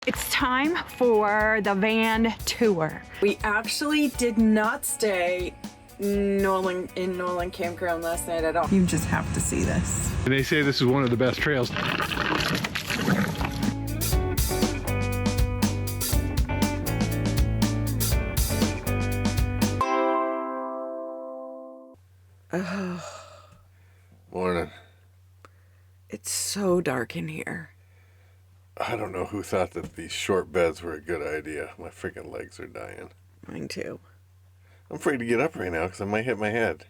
It's time for the van tour. We actually did not stay in Nolan Campground last night at all. You just have to see this. And they say this is one of the best trails. Morning. It's so dark in here. I don't know who thought that these short beds were a good idea. My freaking legs are dying. Mine too. I'm afraid to get up right now because I might hit my head.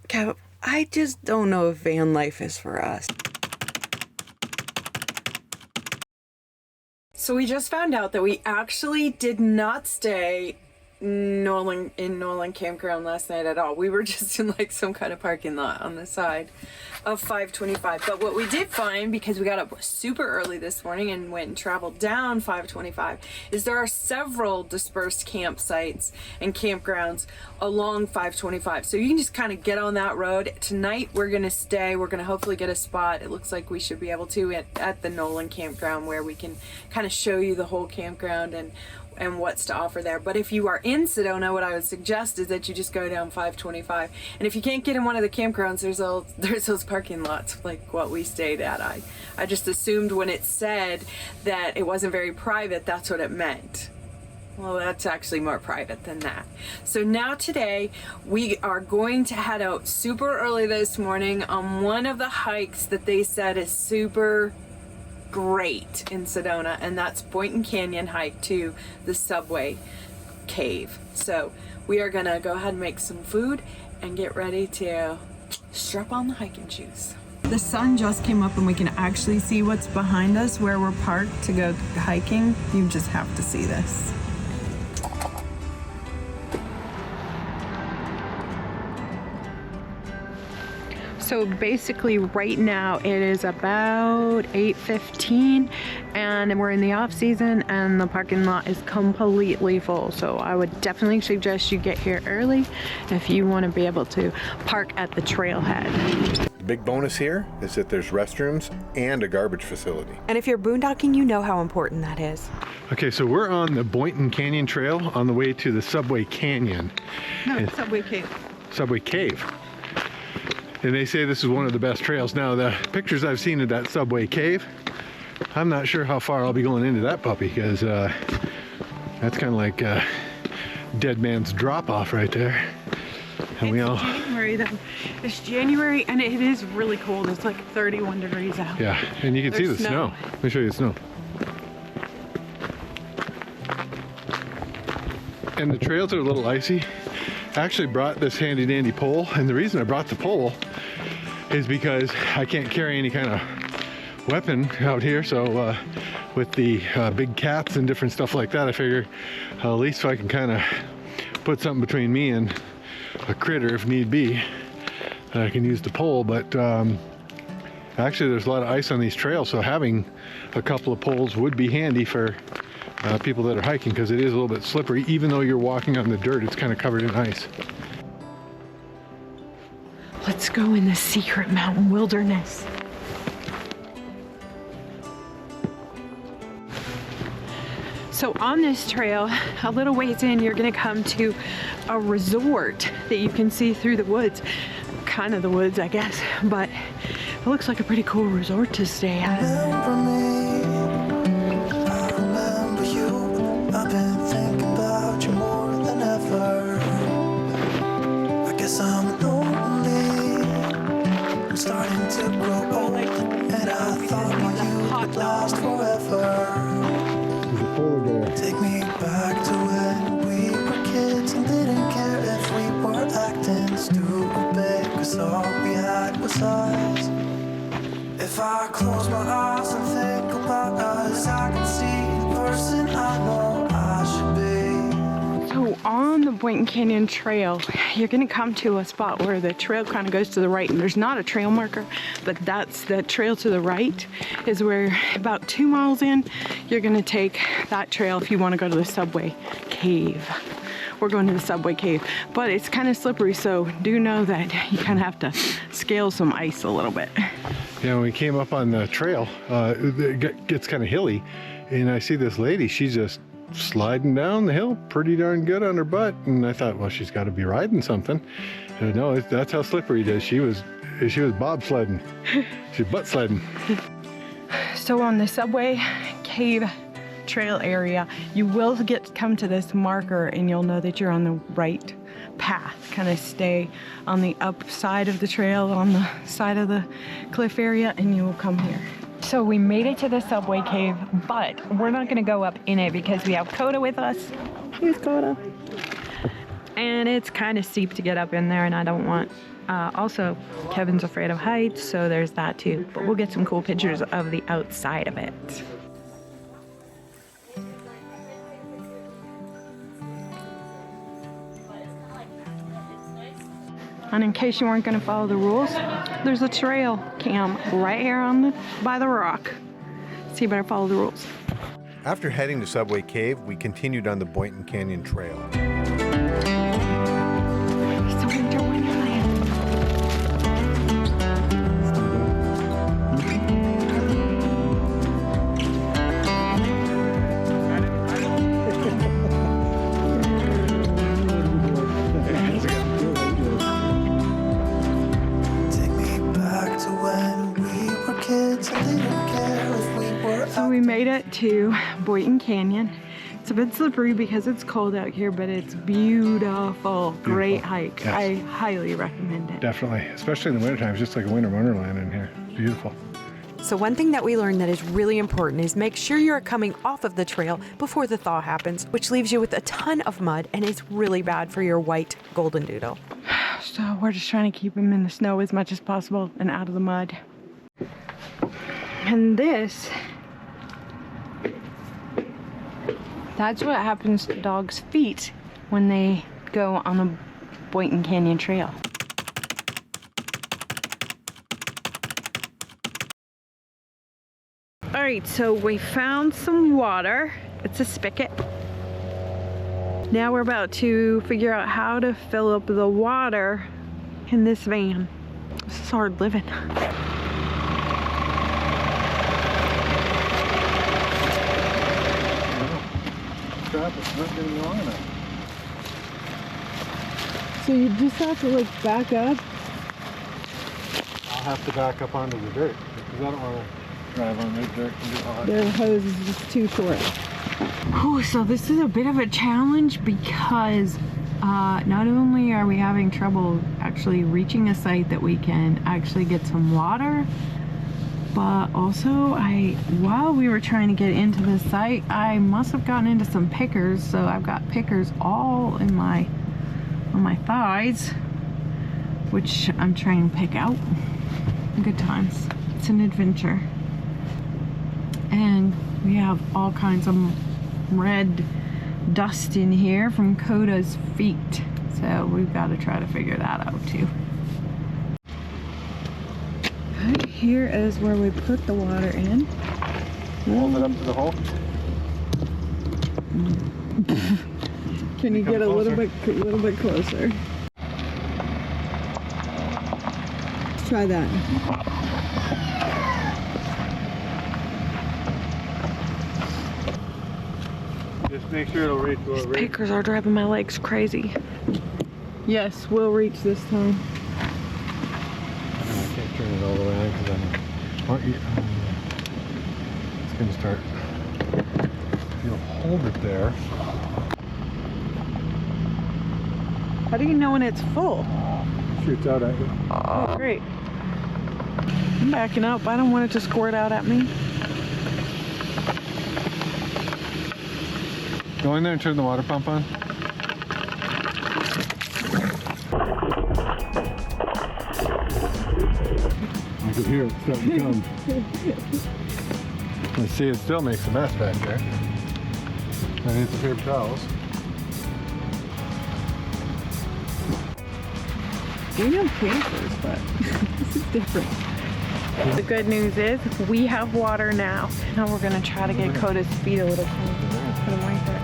Kev, I just don't know if van life is for us. So we just found out that we actually did not stay in Nolan Campground last night at all. We were just in like some kind of parking lot on the side of 525. But what we did find, because we got up super early this morning and went and traveled down 525, is there are several dispersed campsites and campgrounds along 525. So you can just kind of get on that road. Tonight we're gonna stay. We're gonna hopefully get a spot. It looks like we should be able to at the Nolan Campground, where we can kind of show you the whole campground and what's to offer there. But if you are in Sedona, what I would suggest is that you just go down 525. And if you can't get in one of the campgrounds, there's those parking lots like what we stayed at. I just assumed when it said that it wasn't very private, that's what it meant. Well, that's actually more private than that. So now today we are going to head out super early this morning on one of the hikes that they said is super great in Sedona, and that's Boynton Canyon hike to the subway cave. So we are gonna go ahead and make some food and get ready to strap on the hiking shoes. The sun just came up and we can actually see what's behind us where we're parked to go hiking. You just have to see this. So basically right now it is about 8:15 and we're in the off season and the parking lot is completely full. So I would definitely suggest you get here early if you want to be able to park at the trailhead. The big bonus here is that there's restrooms and a garbage facility. And if you're boondocking, you know how important that is. Okay, so we're on the Boynton Canyon Trail on the way to the Subway Canyon. No, Subway Cave. Subway Cave. And they say this is one of the best trails. Now, the pictures I've seen of that Subway Cave, I'm not sure how far I'll be going into that puppy, because that's kind of like dead man's drop-off right there. And we all... January though. It's January and it is really cold. It's like 31 degrees out. Yeah, and you can see the snow. Let me show you the snow. And the trails are a little icy. I actually brought this handy dandy pole, and the reason I brought the pole is because I can't carry any kind of weapon out here. So with the big cats and different stuff like that, I figure at least if I can kind of put something between me and a critter if need be, I can use the pole. But actually there's a lot of ice on these trails, so having a couple of poles would be handy for people that are hiking, because it is a little bit slippery. Even though you're walking on the dirt, it's kind of covered in ice. Let's go in the secret mountain wilderness. So on this trail, a little ways in, you're gonna come to a resort that you can see through the woods. Kind of the woods, I guess, but it looks like a pretty cool resort to stay at. I'm lonely, I'm starting to grow old, and I thought you would last forever. Take me back to when we were kids and didn't care if we were acting stupid, cause all we had was us. If I close my eyes and think about us, I can see the person I know I should be. So on the Boynton Canyon Trail, you're gonna come to a spot where the trail kind of goes to the right, and there's not a trail marker, but that's the trail to the right is where about 2 miles in, you're gonna take that trail if you wanna go to the Subway Cave. We're going to the Subway Cave, but it's kind of slippery, so do know that you kind of have to scale some ice a little bit. You know, when we came up on the trail, it gets kind of hilly, and I see this lady. She's just sliding down the hill pretty darn good on her butt, and I thought, well, she's got to be riding something. And no, that's how slippery it is. She was bobsledding. She's butt sledding. So on the Subway Cave Trail area, you will come to this marker, and you'll know that you're on the right path. Kind of stay on the up side of the trail, on the side of the cliff area, and you will come here. So we made it to the Subway Cave, but we're not going to go up in it because we have Coda with us. Here's Coda. And it's kind of steep to get up in there, and I don't want... also, Kevin's afraid of heights, so there's that too. But we'll get some cool pictures of the outside of it. And in case you weren't going to follow the rules, there's a trail cam right here by the rock. So you better follow the rules. After heading to Subway Cave, we continued on the Boynton Canyon Trail. It's winter wonderland. Take me back to when we were kids and didn't care if we were So we made it to Boynton Canyon. It's a bit slippery because it's cold out here, but it's beautiful. Great hike. Yes. I highly recommend it. Definitely, especially in the wintertime. It's just like a winter wonderland in here. Beautiful. So one thing that we learned that is really important is make sure you're coming off of the trail before the thaw happens, which leaves you with a ton of mud and is really bad for your white golden doodle. So we're just trying to keep him in the snow as much as possible and out of the mud. And that's what happens to dogs' feet when they go on the Boynton Canyon Trail. All right, so we found some water. It's a spigot. Now we're about to figure out how to fill up the water in this van. This is hard living. It's not getting long enough. So you just have to like back up. I'll have to back up onto the dirt because I don't want to drive on the dirt and get hot. Their hose is just too short. Oh, so this is a bit of a challenge because not only are we having trouble actually reaching a site that we can actually get some water, but also while we were trying to get into the site, I must have gotten into some pickers. So I've got pickers all on my thighs, which I'm trying to pick out. Good times. It's an adventure. And we have all kinds of red dust in here from Coda's feet. So we've got to try to figure that out too. Right here is where we put the water in. Hold it up to the hole. Can you get a little bit closer? Let's try that. Just make sure it'll reach. These pickers are driving my legs crazy. Yes, we'll reach this time. I can't turn it all the way on because it's going to start. If you'll hold it there. How do you know when it's full? Shoots out at you. Oh, great. I'm backing up. I don't want it to squirt out at me. Go in there and turn the water pump on. I can hear it starting to come. You see, it still makes a mess back there. I need some paper towels. We have campers, but this is different. The good news is we have water now. Now we're gonna try to get Coda's feet a little closer. Put them right there.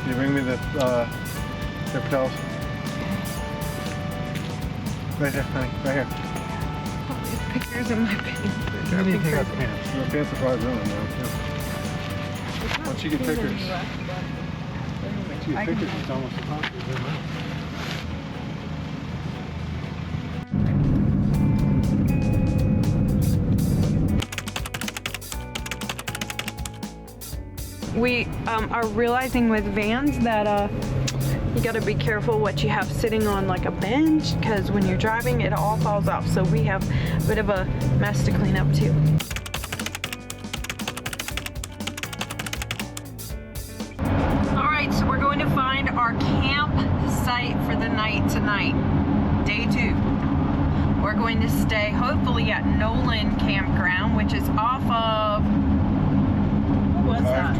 Can you bring me the paper towels? Right here, honey, right here. pictures of my pants. You need to take out the pants. The pants are probably ruined now. Once you get pictures, it's almost impossible to zoom out. We are realizing with vans that you gotta be careful what you have sitting on like a bench, because when you're driving it all falls off. So we have a bit of a mess to clean up too. All right, so we're going to find our camp site for the night tonight, day 2. We're going to stay hopefully at Nolan Campground, which is off of, what's that?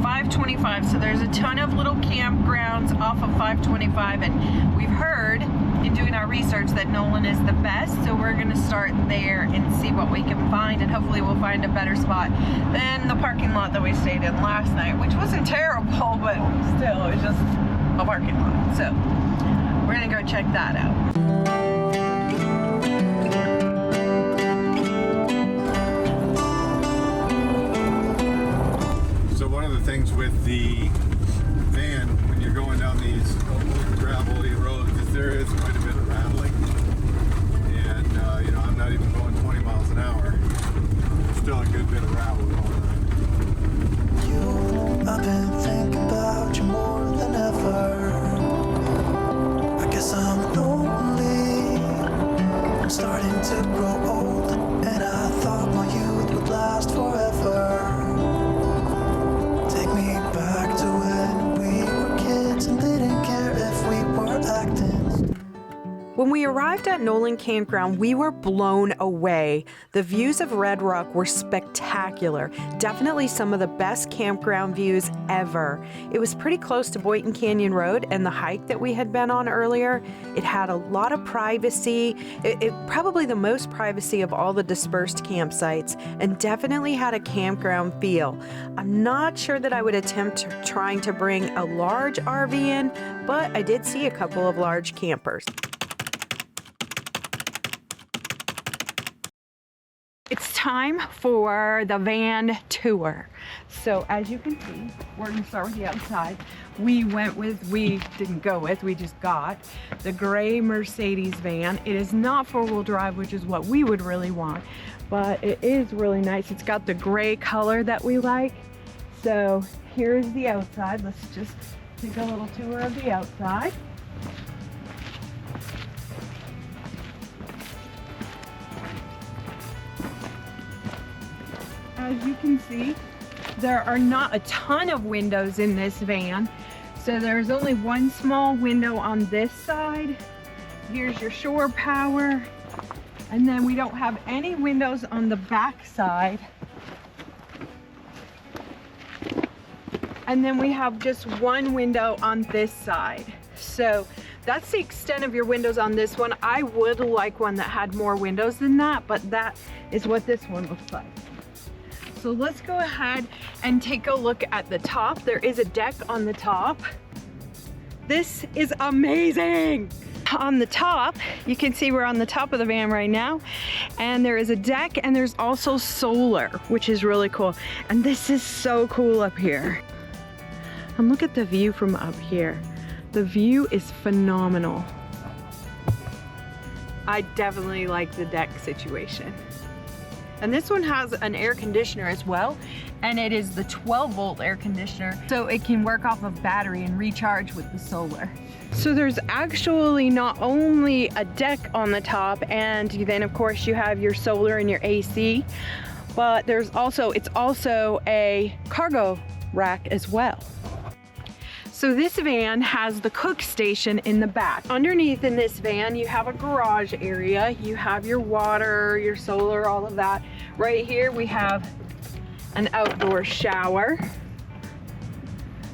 525. So there's a ton of little campgrounds off of 525, and we've heard in doing our research that Nolan is the best. So we're gonna start there and see what we can find, and hopefully we'll find a better spot than the parking lot that we stayed in last night, which wasn't terrible, but still it was just a parking lot. So we're gonna go check that out. Things with the van when you're going down these gravelly roads is there is quite a bit of rattling, and you know, I'm not even going 20 miles an hour. There's still a good bit of rattle going on. I've been thinking about you more than ever. I guess I'm lonely. I'm starting to grow old, and I thought my youth would last forever. Back to when we were kids and didn't care if we were acting. When we arrived at Nolan Campground, we were blown away. The views of Red Rock were spectacular. Definitely some of the best campground views ever. It was pretty close to Boynton Canyon Road and the hike that we had been on earlier. It had a lot of privacy. It probably the most privacy of all the dispersed campsites, and definitely had a campground feel. I'm not sure that I would attempt trying to bring a large RV in, but I did see a couple of large campers. It's time for the van tour. So as you can see, we're gonna start with the outside. We just got the gray Mercedes van. It is not 4-wheel drive, which is what we would really want, but it is really nice. It's got the gray color that we like. So here's the outside. Let's just take a little tour of the outside. As you can see, there are not a ton of windows in this van. So there's only one small window on this side. Here's your shore power. And then we don't have any windows on the back side. And then we have just one window on this side. So that's the extent of your windows on this one. I would like one that had more windows than that, but that is what this one looks like. So let's go ahead and take a look at the top. There is a deck on the top. This is amazing. On the top, you can see we're on the top of the van right now, and there is a deck, and there's also solar, which is really cool. And this is so cool up here. And look at the view from up here. The view is phenomenal. I definitely like the deck situation. And this one has an air conditioner as well, and it is the 12-volt air conditioner, so it can work off of battery and recharge with the solar. So there's actually not only a deck on the top, and then of course you have your solar and your AC, but it's also a cargo rack as well. So this van has the cook station in the back. Underneath in this van, you have a garage area. You have your water, your solar, all of that. Right here, we have an outdoor shower.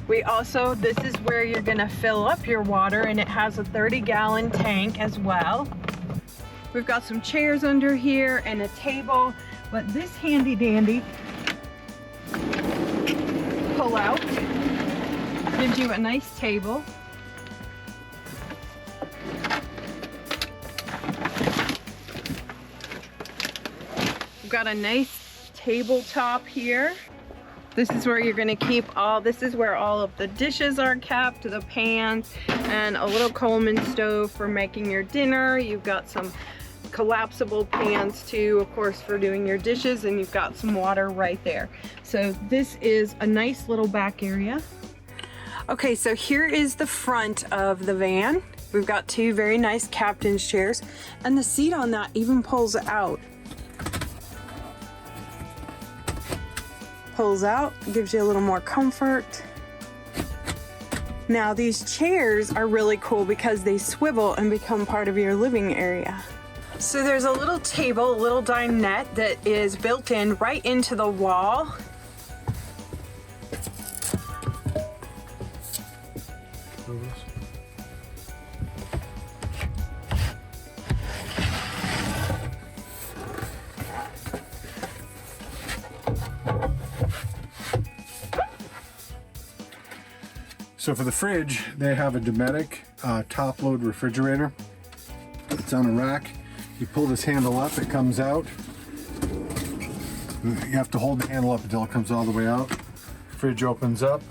This is where you're gonna fill up your water, and it has a 30-gallon tank as well. We've got some chairs under here and a table, but this handy dandy pull out gives you a nice table. got a nice tabletop here. This is where you're gonna keep this is where all of the dishes are kept, the pans, and a little Coleman stove for making your dinner. You've got some collapsible pans too, of course, for doing your dishes, and you've got some water right there. So this is a nice little back area. Okay, so here is the front of the van. We've got two very nice captain's chairs, and the seat on that even pulls out. Pulls out, gives you a little more comfort. Now these chairs are really cool because they swivel and become part of your living area. So there's a little table, a little dinette that is built in right into the wall. So for the fridge, they have a Dometic top load refrigerator. It's on a rack. You pull this handle up, it comes out. You have to hold the handle up until it comes all the way out. Fridge opens up.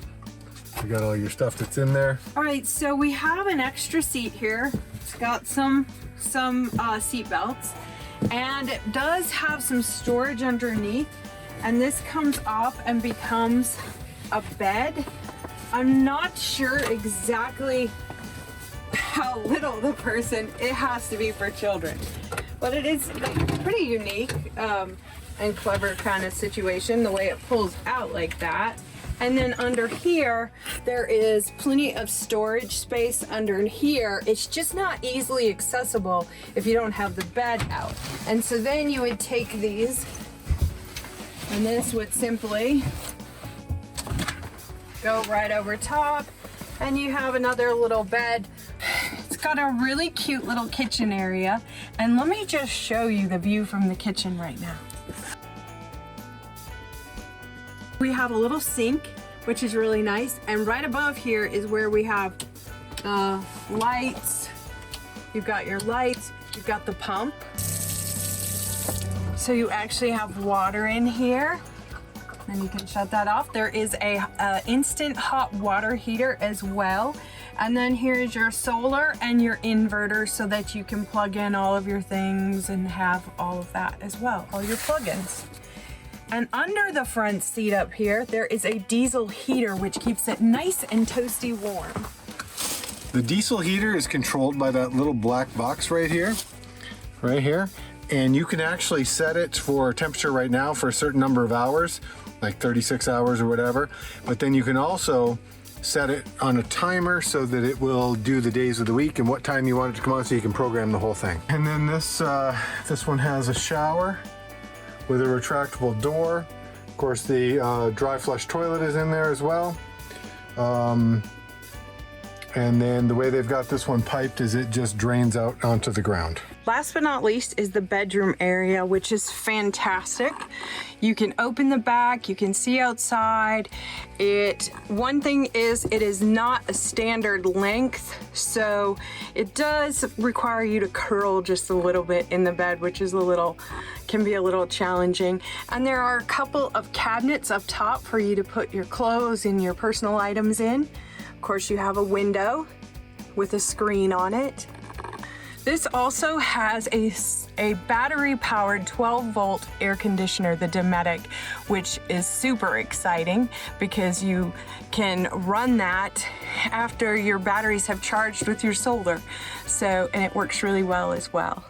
You got all your stuff that's in there. All right, so we have an extra seat here. It's got some seat belts, and it does have some storage underneath. And this comes off and becomes a bed. I'm not sure exactly how little the person, it has to be for children. But it is pretty unique and clever kind of situation, the way it pulls out like that. And then under here, there is plenty of storage space under here. It's just not easily accessible if you don't have the bed out. And so then you would take these, and this would simply go right over top, and you have another little bed. It's got a really cute little kitchen area, and let me just show you the view from the kitchen right now. We have a little sink, which is really nice, and right above here is where we have lights. You've got your lights, you've got the pump. So you actually have water in here. And you can shut that off. There is a instant hot water heater as well. And then here's your solar and your inverter so that you can plug in all of your things and have all of that as well, all your plugins. And under the front seat up here, there is a diesel heater which keeps it nice and toasty warm. The diesel heater is controlled by that little black box right here. And you can actually set it for temperature right now for a certain number of hours, like 36 hours or whatever. But then you can also set it on a timer so that it will do the days of the week and what time you want it to come on, so you can program the whole thing. And then this one has a shower with a retractable door. Of course, the dry flush toilet is in there as well. And then the way they've got this one piped is it just drains out onto the ground. Last but not least is the bedroom area, which is fantastic. You can open the back, you can see outside. One thing is, it is not a standard length, so it does require you to curl just a little bit in the bed, which is can be a little challenging. And there are a couple of cabinets up top for you to put your clothes and your personal items in. Of course, you have a window with a screen on it. This also has a battery-powered 12-volt air conditioner, the Dometic, which is super exciting because you can run that after your batteries have charged with your solar. And it works really well as well.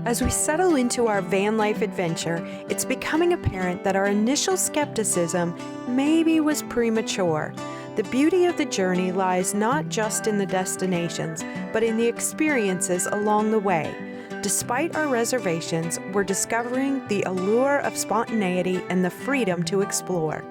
As we settle into our van life adventure, it's becoming apparent that our initial skepticism maybe was premature. The beauty of the journey lies not just in the destinations, but in the experiences along the way. Despite our reservations, we're discovering the allure of spontaneity and the freedom to explore.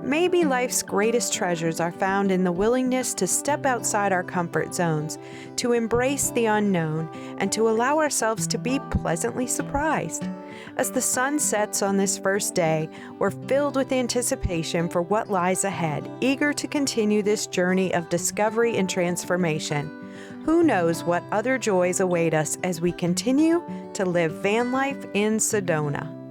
Maybe life's greatest treasures are found in the willingness to step outside our comfort zones, to embrace the unknown, and to allow ourselves to be pleasantly surprised. As the sun sets on this first day, we're filled with anticipation for what lies ahead, eager to continue this journey of discovery and transformation. Who knows what other joys await us as we continue to live van life in Sedona.